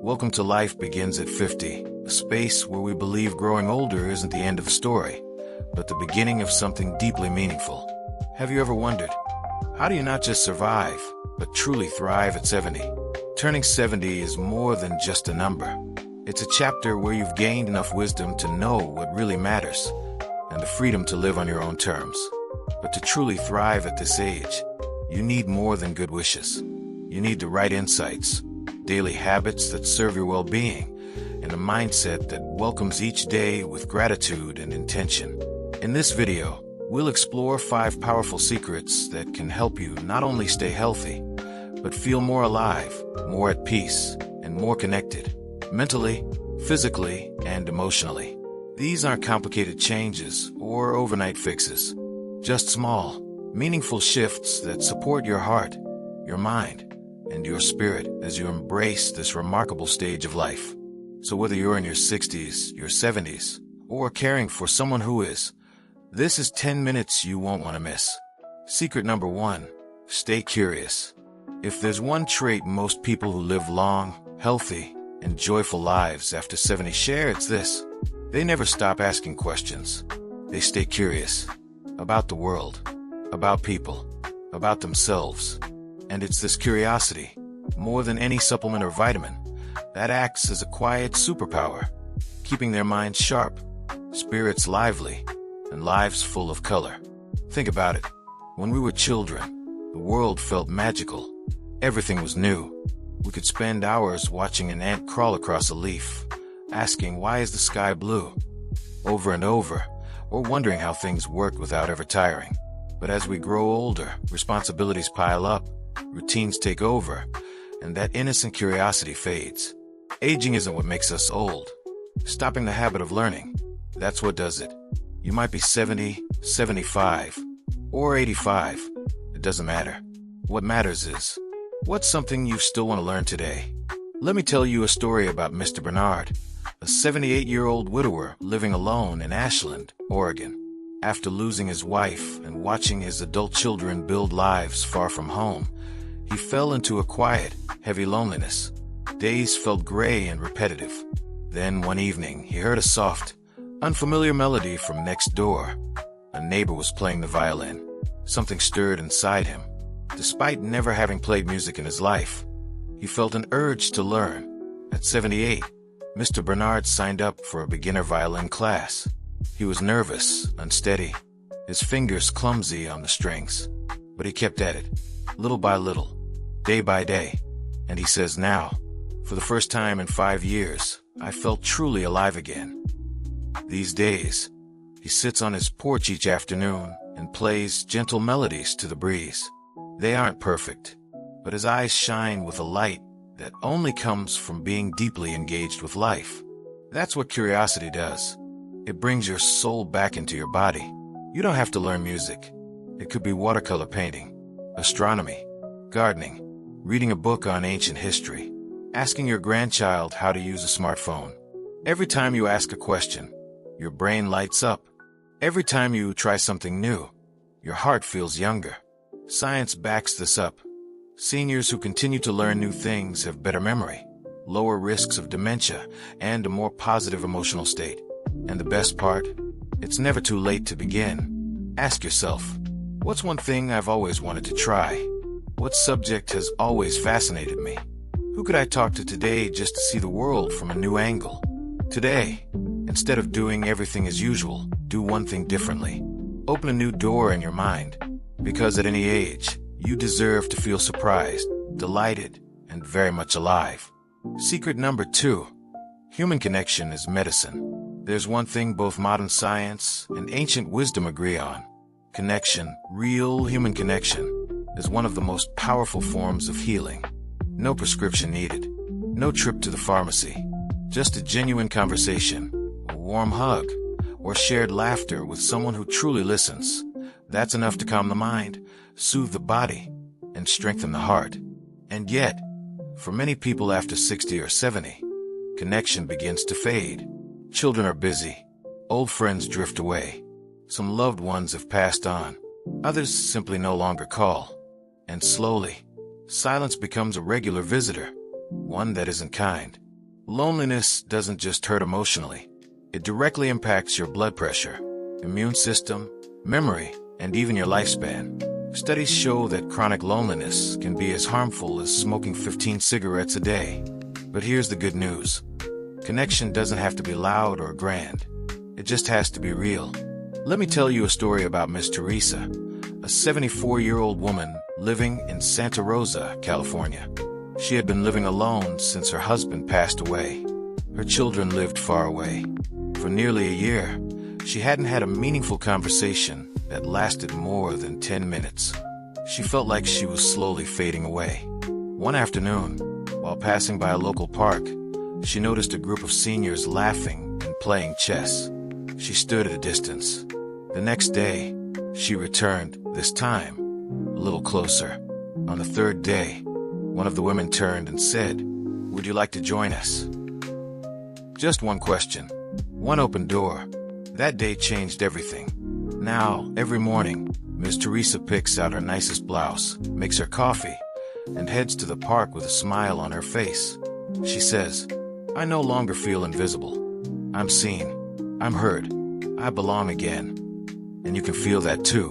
Welcome to Life Begins at 50, a space where we believe growing older isn't the end of the story, but the beginning of something deeply meaningful. Have you ever wondered, how do you not just survive, but truly thrive at 70? Turning 70 is more than just a number. It's a chapter where you've gained enough wisdom to know what really matters, and the freedom to live on your own terms. But to truly thrive at this age, you need more than good wishes. You need the right insights, daily habits that serve your well-being, and a mindset that welcomes each day with gratitude and intention. In this video, we'll explore 5 powerful secrets that can help you not only stay healthy, but feel more alive, more at peace, and more connected, mentally, physically, and emotionally. These aren't complicated changes or overnight fixes, just small, meaningful shifts that support your heart, your mind, and your spirit as you embrace this remarkable stage of life. So whether you're in your 60s, your 70s, or caring for someone who is, this is 10 minutes you won't want to miss. Secret number 1, stay curious. If there's one trait most people who live long, healthy, and joyful lives after 70 share, it's this. They never stop asking questions. They stay curious about the world, about people, about themselves. And it's this curiosity, more than any supplement or vitamin, that acts as a quiet superpower, keeping their minds sharp, spirits lively, and lives full of color. Think about it. When we were children, the world felt magical. Everything was new. We could spend hours watching an ant crawl across a leaf, asking why is the sky blue, over and over, or wondering how things worked without ever tiring. But as we grow older, responsibilities pile up, routines take over, and that innocent curiosity fades. Aging isn't what makes us old. Stopping the habit of learning, that's what does it. You might be 70, 75, or 85. It doesn't matter. What matters is, what's something you still want to learn today? Let me tell you a story about Mr. Bernard, a 78-year-old widower living alone in Ashland, Oregon. After losing his wife and watching his adult children build lives far from home, he fell into a quiet, heavy loneliness. Days felt gray and repetitive. Then one evening, he heard a soft, unfamiliar melody from next door. A neighbor was playing the violin. Something stirred inside him. Despite never having played music in his life, he felt an urge to learn. At 78, Mr. Bernard signed up for a beginner violin class. He was nervous, unsteady, his fingers clumsy on the strings. But he kept at it, little by little, day by day. And he says now, for the first time in 5 years, I felt truly alive again. These days, he sits on his porch each afternoon and plays gentle melodies to the breeze. They aren't perfect, but his eyes shine with a light that only comes from being deeply engaged with life. That's what curiosity does. It brings your soul back into your body. You don't have to learn music. It could be watercolor painting, astronomy, gardening, reading a book on ancient history, asking your grandchild how to use a smartphone. Every time you ask a question, your brain lights up. Every time you try something new, your heart feels younger. Science backs this up. Seniors who continue to learn new things have better memory, lower risks of dementia, and a more positive emotional state. And the best part? It's never too late to begin. Ask yourself, what's one thing I've always wanted to try? What subject has always fascinated me? Who could I talk to today just to see the world from a new angle? Today, instead of doing everything as usual, do one thing differently. Open a new door in your mind, because at any age, you deserve to feel surprised, delighted, and very much alive. Secret number 2, human connection is medicine. There's one thing both modern science and ancient wisdom agree on. Connection, real human connection, is one of the most powerful forms of healing. No prescription needed, no trip to the pharmacy, just a genuine conversation, a warm hug, or shared laughter with someone who truly listens. That's enough to calm the mind, soothe the body, and strengthen the heart. And yet, for many people after 60 or 70, connection begins to fade. Children are busy. Old friends drift away. Some loved ones have passed on. Others simply no longer call. And slowly, silence becomes a regular visitor, one that isn't kind. Loneliness doesn't just hurt emotionally. It directly impacts your blood pressure, immune system, memory, and even your lifespan. Studies show that chronic loneliness can be as harmful as smoking 15 cigarettes a day. But here's the good news. Connection doesn't have to be loud or grand. It just has to be real. Let me tell you a story about Miss Teresa, a 74-year-old woman living in Santa Rosa, California. She had been living alone since her husband passed away. Her children lived far away. For nearly a year, she hadn't had a meaningful conversation that lasted more than 10 minutes. She felt like she was slowly fading away. One afternoon, while passing by a local park, she noticed a group of seniors laughing and playing chess. She stood at a distance. The next day, she returned, this time a little closer. On the third day, one of the women turned and said, "Would you like to join us?" Just one question, one open door. That day changed everything. Now, every morning, Miss Teresa picks out her nicest blouse, makes her coffee, and heads to the park with a smile on her face. She says, "I no longer feel invisible. I'm seen. I'm heard. I belong again." And you can feel that too.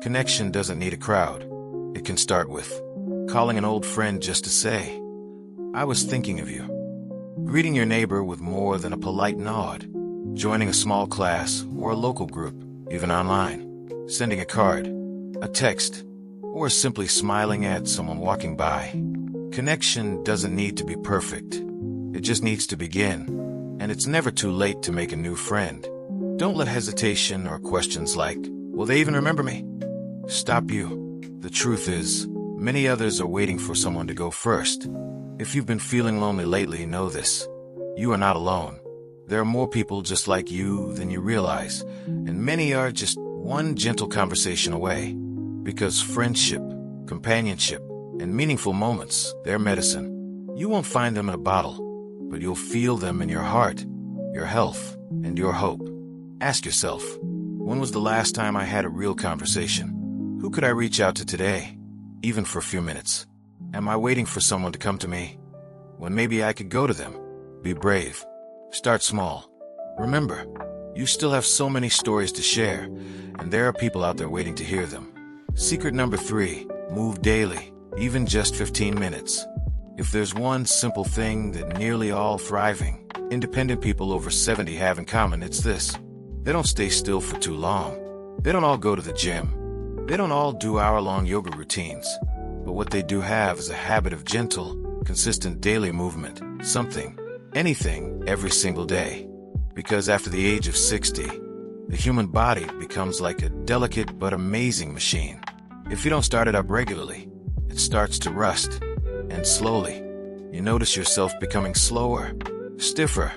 Connection doesn't need a crowd. It can start with calling an old friend just to say, "I was thinking of you." Greeting your neighbor with more than a polite nod. Joining a small class or a local group, even online. Sending a card, a text, or simply smiling at someone walking by. Connection doesn't need to be perfect. It just needs to begin. And it's never too late to make a new friend. Don't let hesitation or questions like, "Will they even remember me?" stop you. The truth is, many others are waiting for someone to go first. If you've been feeling lonely lately, know this. You are not alone. There are more people just like you than you realize, and many are just one gentle conversation away. Because friendship, companionship, and meaningful moments, they're medicine. You won't find them in a bottle, but you'll feel them in your heart, your health, and your hope. Ask yourself, when was the last time I had a real conversation? Who could I reach out to today, even for a few minutes? Am I waiting for someone to come to me, when maybe I could go to them? Be brave. Start small. Remember, you still have so many stories to share, and there are people out there waiting to hear them. Secret number 3, move daily, even just 15 minutes. If there's one simple thing that nearly all thriving, independent people over 70 have in common, it's this. They don't stay still for too long. They don't all go to the gym. They don't all do hour-long yoga routines. But what they do have is a habit of gentle, consistent daily movement. Something, anything, every single day. Because after the age of 60, the human body becomes like a delicate but amazing machine. If you don't start it up regularly, it starts to rust. And slowly, you notice yourself becoming slower, stiffer,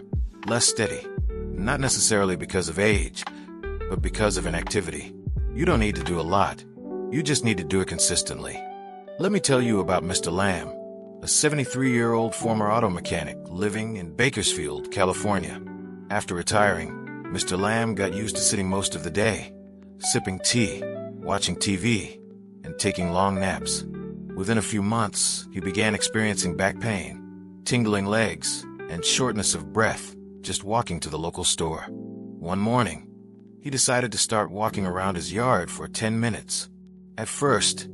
less steady. Not necessarily because of age, but because of inactivity. You don't need to do a lot. You just need to do it consistently. Let me tell you about Mr. Lamb, a 73-year-old former auto mechanic living in Bakersfield, California. After retiring, Mr. Lamb got used to sitting most of the day, sipping tea, watching TV, and taking long naps. Within a few months, he began experiencing back pain, tingling legs, and shortness of breath just walking to the local store. One morning, he decided to start walking around his yard for 10 minutes. At first,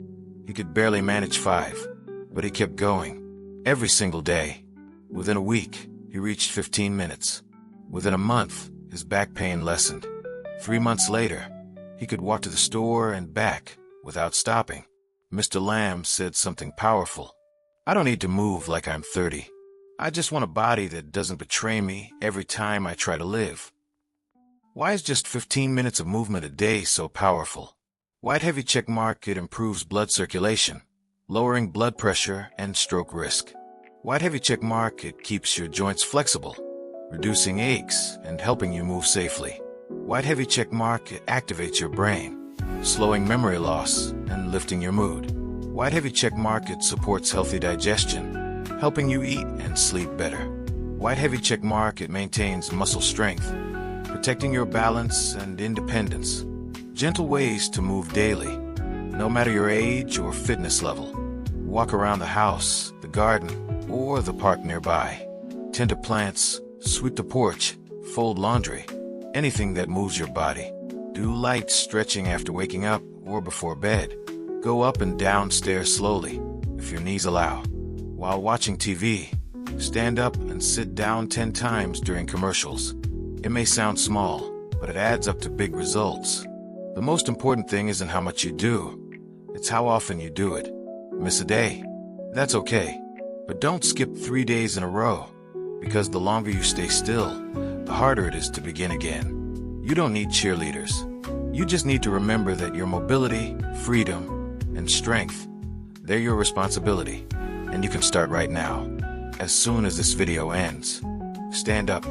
he could barely manage 5, but he kept going, every single day. Within a week, he reached 15 minutes. Within a month, his back pain lessened. 3 months later, he could walk to the store and back without stopping. Mr. Lamb said something powerful. "I don't need to move like I'm 30. I just want a body that doesn't betray me every time I try to live." Why is just 15 minutes of movement a day so powerful? White heavy check mark, it improves blood circulation, lowering blood pressure and stroke risk. White heavy check mark, it keeps your joints flexible, reducing aches and helping you move safely. White heavy check mark, it activates your brain, slowing memory loss and lifting your mood. White heavy check mark, it supports healthy digestion, helping you eat and sleep better. White heavy check mark, it maintains muscle strength, protecting your balance and independence. Gentle ways to move daily, no matter your age or fitness level. Walk around the house, the garden, or the park nearby. Tend to plants, sweep the porch, fold laundry, anything that moves your body. Do light stretching after waking up or before bed. Go up and down stairs slowly, if your knees allow. While watching TV, stand up and sit down 10 times during commercials. It may sound small, but it adds up to big results. The most important thing isn't how much you do, it's how often you do it. Miss a day? That's okay. But don't skip 3 days in a row, because the longer you stay still, the harder it is to begin again. You don't need cheerleaders. You just need to remember that your mobility, freedom, and strength, they're your responsibility. And you can start right now. As soon as this video ends, stand up,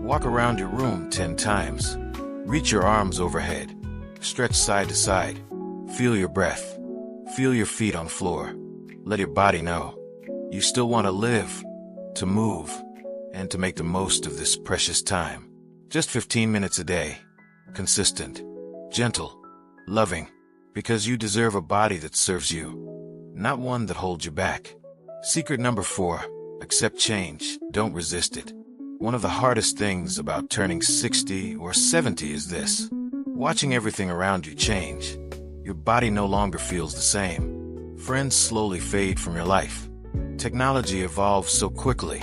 walk around your room 10 times, reach your arms overhead, stretch side to side, feel your breath, feel your feet on floor. Let your body know you still want to live, to move, and to make the most of this precious time. Just 15 minutes a day, consistent, gentle, loving, because you deserve a body that serves you, not one that holds you back. Secret number 4. Accept change, don't resist it. One of the hardest things about turning 60 or 70 is this: watching everything around you change. Your body no longer feels the same. Friends slowly fade from your life. Technology evolves so quickly,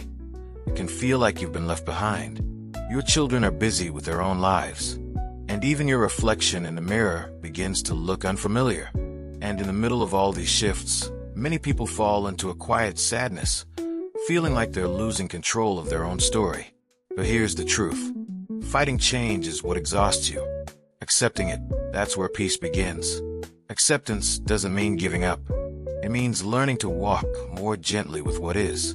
it can feel like you've been left behind. Your children are busy with their own lives, and even your reflection in the mirror begins to look unfamiliar. And in the middle of all these shifts, many people fall into a quiet sadness, feeling like they're losing control of their own story. But here's the truth. Fighting change is what exhausts you. Accepting it, that's where peace begins. Acceptance doesn't mean giving up. It means learning to walk more gently with what is.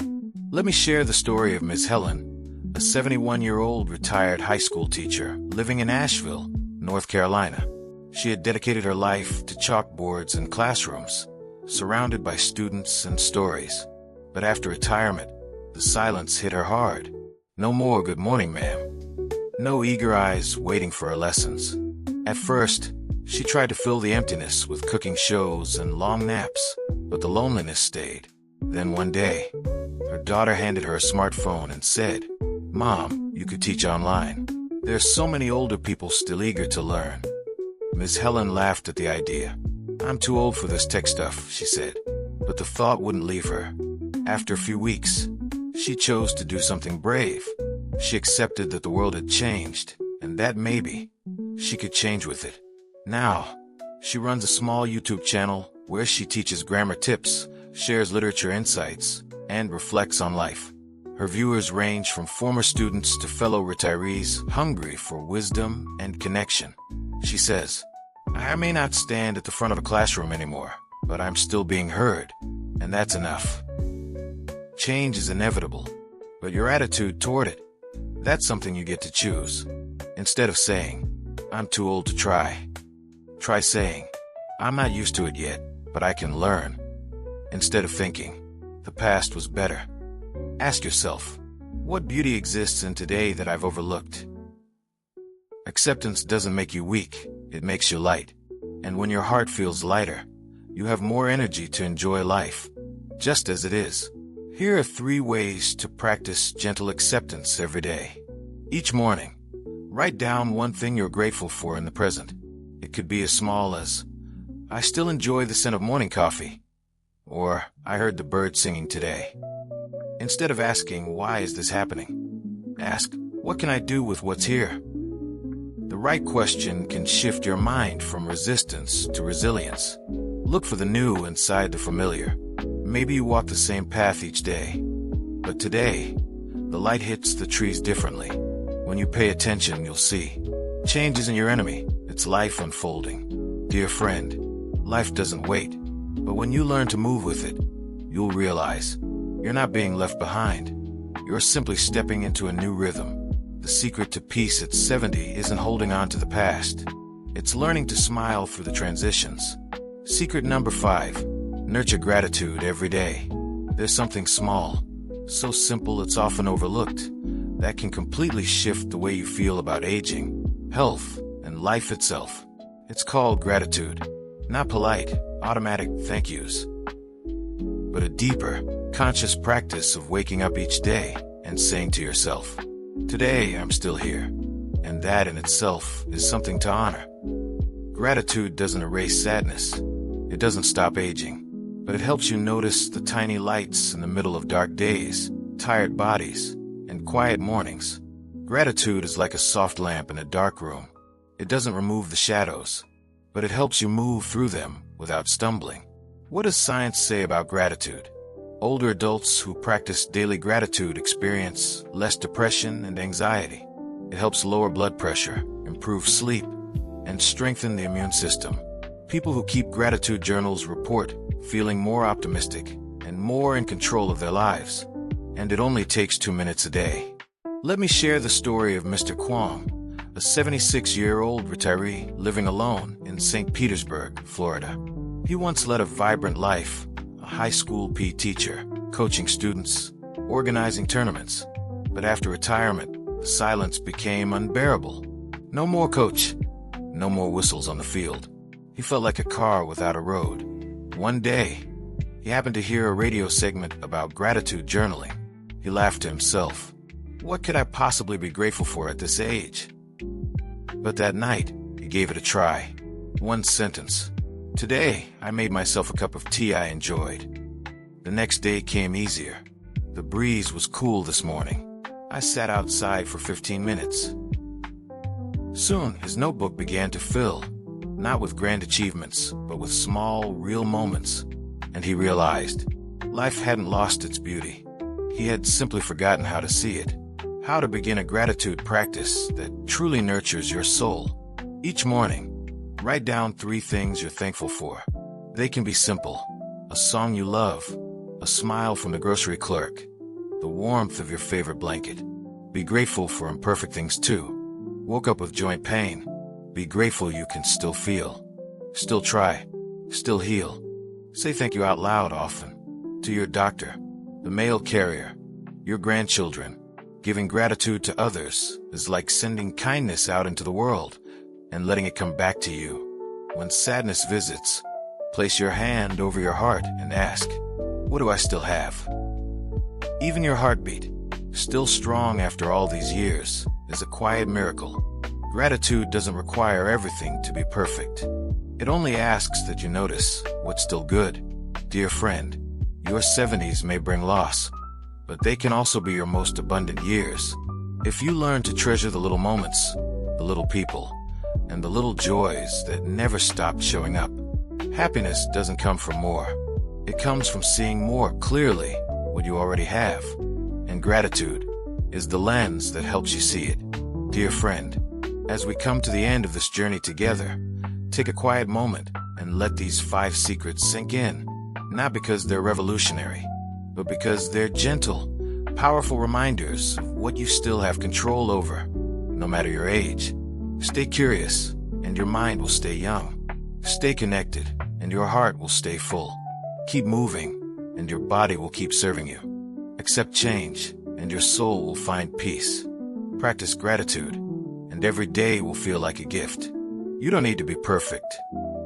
Let me share the story of Ms. Helen, a 71-year-old retired high school teacher living in Asheville, North Carolina. She had dedicated her life to chalkboards and classrooms, surrounded by students and stories. But after retirement, the silence hit her hard. No more "good morning, ma'am." No eager eyes waiting for her lessons. At first, she tried to fill the emptiness with cooking shows and long naps, but the loneliness stayed. Then one day, her daughter handed her a smartphone and said, "Mom, you could teach online. There's so many older people still eager to learn." Ms. Helen laughed at the idea. "I'm too old for this tech stuff," she said. But the thought wouldn't leave her. After a few weeks, she chose to do something brave. She accepted that the world had changed, and that maybe she could change with it. Now, she runs a small YouTube channel where she teaches grammar tips, shares literature insights, and reflects on life. Her viewers range from former students to fellow retirees hungry for wisdom and connection. She says, "I may not stand at the front of a classroom anymore, but I'm still being heard, and that's enough." Change is inevitable, but your attitude toward it, that's something you get to choose. Instead of saying, "I'm too old to try," try saying, "I'm not used to it yet, but I can learn." Instead of thinking, "The past was better," ask yourself, what beauty exists in today that I've overlooked? Acceptance doesn't make you weak, it makes you light. And when your heart feels lighter, you have more energy to enjoy life, just as it is. Here are 3 ways to practice gentle acceptance every day. Each morning, write down one thing you're grateful for in the present. It could be as small as, "I still enjoy the scent of morning coffee," or "I heard the birds singing today." Instead of asking, "Why is this happening?" ask, "What can I do with what's here?" The right question can shift your mind from resistance to resilience. Look for the new inside the familiar. Maybe you walk the same path each day, but today, the light hits the trees differently. When you pay attention, you'll see. Change isn't your enemy, it's life unfolding. Dear friend, life doesn't wait, but when you learn to move with it, you'll realize you're not being left behind. You're simply stepping into a new rhythm. The secret to peace at 70 isn't holding on to the past. It's learning to smile through the transitions. Secret number 5. Nurture gratitude every day. There's something small, so simple it's often overlooked, that can completely shift the way you feel about aging, health, and life itself. It's called gratitude. Not polite, automatic thank yous, but a deeper, conscious practice of waking up each day and and saying to yourself, "Today I'm still here." And that in itself is something to honor. Gratitude doesn't erase sadness. It doesn't stop aging, but it helps you notice the tiny lights in the middle of dark days, tired bodies, and quiet mornings. Gratitude is like a soft lamp in a dark room. It doesn't remove the shadows, but it helps you move through them without stumbling. What does science say about gratitude? Older adults who practice daily gratitude experience less depression and anxiety. It helps lower blood pressure, improve sleep, and strengthen the immune system. People who keep gratitude journals report feeling more optimistic and more in control of their lives. And it only takes 2 minutes a day. Let me share the story of Mr. Kwong, a 76-year-old retiree living alone in St. Petersburg, Florida. He once led a vibrant life, a high school PE teacher, coaching students, organizing tournaments. But after retirement, the silence became unbearable. No more coach, no more whistles on the field. He felt like a car without a road. One day, he happened to hear a radio segment about gratitude journaling. He laughed to himself. What could I possibly be grateful for at this age? But that night, he gave it a try. One sentence. "Today, I made myself a cup of tea I enjoyed." The next day came easier. The breeze was cool this morning. I sat outside for 15 minutes. Soon, his notebook began to fill, not with grand achievements, but with small, real moments. And he realized life hadn't lost its beauty. He had simply forgotten how to see it. How to begin a gratitude practice that truly nurtures your soul. Each morning, write down 3 things you're thankful for. They can be simple. A song you love, a smile from the grocery clerk, the warmth of your favorite blanket. Be grateful for imperfect things too. Woke up with joint pain. Be grateful you can still feel, still try, still heal. Say thank you out loud often. To your doctor, the mail carrier, your grandchildren. Giving gratitude to others is like sending kindness out into the world and letting it come back to you. When sadness visits, place your hand over your heart and ask, what do I still have? Even your heartbeat, still strong after all these years, is a quiet miracle. Gratitude doesn't require everything to be perfect. It only asks that you notice what's still good. Dear friend, your 70s may bring loss, but they can also be your most abundant years. If you learn to treasure the little moments, the little people, and the little joys that never stop showing up. Happiness doesn't come from more. It comes from seeing more clearly what you already have. And gratitude is the lens that helps you see it. Dear friend, as we come to the end of this journey together, take a quiet moment and let these 5 secrets sink in. Not because they're revolutionary, but because they're gentle, powerful reminders of what you still have control over, no matter your age. Stay curious, and your mind will stay young. Stay connected, and your heart will stay full. Keep moving, and your body will keep serving you. Accept change, and your soul will find peace. Practice gratitude, and every day will feel like a gift. You don't need to be perfect.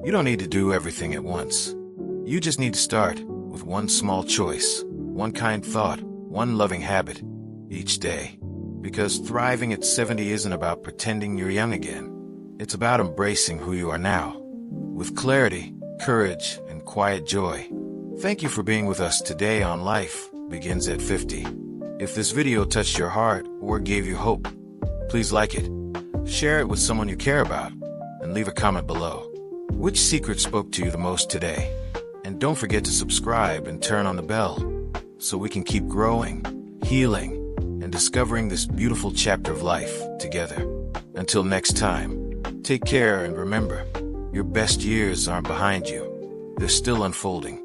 You don't need to do everything at once. You just need to start with one small choice, one kind thought, one loving habit each day. Because thriving at 70 isn't about pretending you're young again. It's about embracing who you are now, with clarity, courage, and quiet joy. Thank you for being with us today on Life Begins at 50. If this video touched your heart or gave you hope, please like it, share it with someone you care about, and leave a comment below. Which secret spoke to you the most today? And don't forget to subscribe and turn on the bell so we can keep growing, healing, and discovering this beautiful chapter of life together. Until next time, take care and remember, your best years aren't behind you. They're still unfolding.